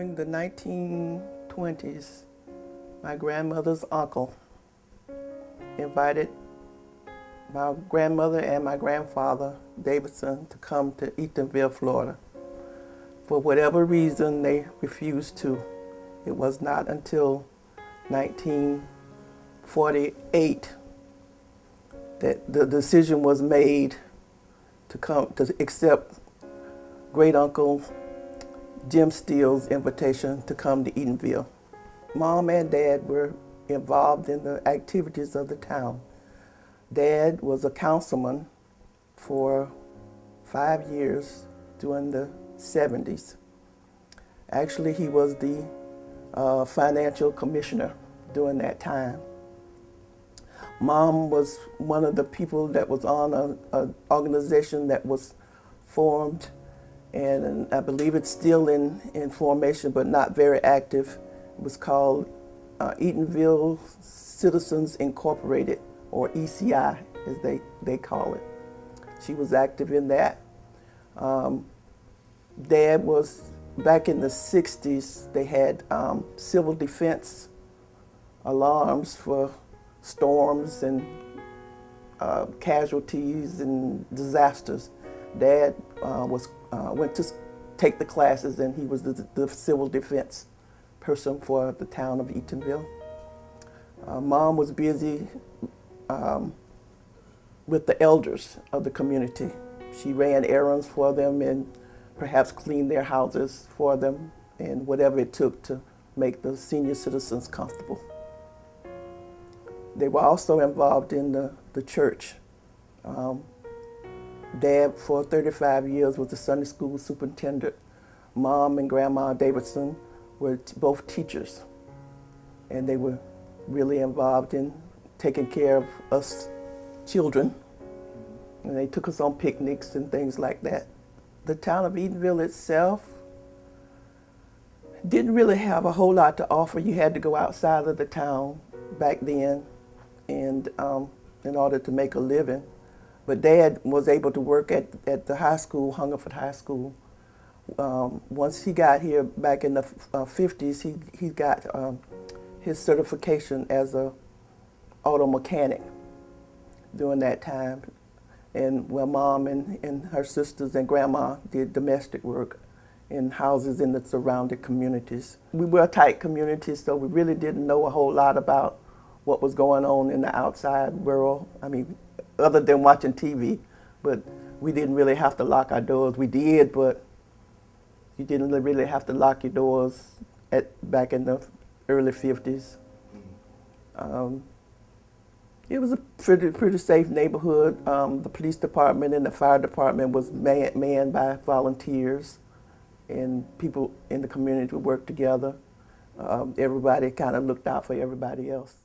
During the 1920s, my grandmother's uncle invited my grandmother and my grandfather, Davidson, to come to Eatonville, Florida. For whatever reason, they refused to. It was not until 1948 that the decision was made to come to accept great uncle Jim Steele's invitation to come to Eatonville. Mom and Dad were involved in the activities of the town. Dad was a councilman for 5 years during the 70s. Actually, he was the financial commissioner during that time. Mom was one of the people that was on an organization that was formed, and I believe it's still in formation, but not very active. It was called Eatonville Citizens Incorporated, or ECI, as they call it. She was active in that. Dad was, back in the 60s, they had civil defense alarms for storms and casualties and disasters. Dad went to take the classes, and he was the civil defense person for the town of Eatonville. Mom was busy with the elders of the community. She ran errands for them and perhaps cleaned their houses for them, and whatever it took to make the senior citizens comfortable. They were also involved in the church. Dad, for 35 years, was the Sunday school superintendent. Mom and Grandma Davidson were both teachers, and they were really involved in taking care of us children, and they took us on picnics and things like that. The town of Eatonville itself didn't really have a whole lot to offer. You had to go outside of the town back then, and in order to make a living. But Dad was able to work at the high school, Hungerford High School. Once he got here back in the 50s, he got his certification as a auto mechanic during that time. And well, Mom and her sisters and Grandma did domestic work in houses in the surrounding communities. We were a tight community, so we really didn't know a whole lot about what was going on in the outside world. I mean, other than watching TV, but we didn't really have to lock our doors. We did, but you didn't really have to lock your doors back in the early 50s. It was a pretty safe neighborhood. The police department and the fire department was manned by volunteers, and people in the community would work together. Everybody kind of looked out for everybody else.